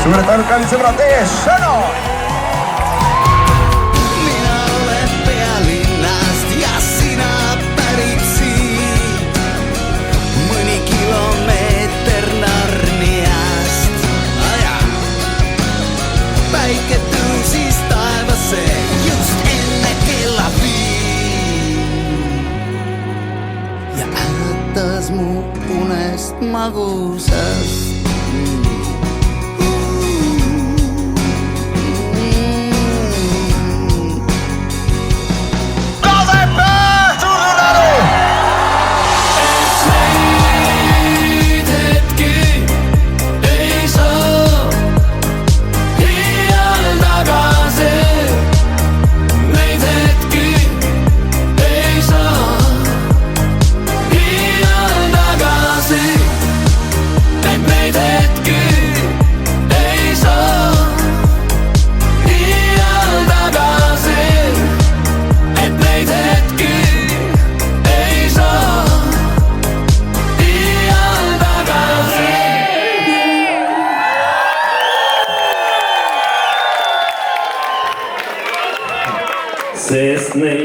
Suured tänud, kallid sõbrad, teie sõna! Mina olen pealinnast ja sina pärit siit. Mõni kilomeeter Narniast. Päike tõusis taevasse just enne kella 5 ja äratas mu unest magusast. Sest neid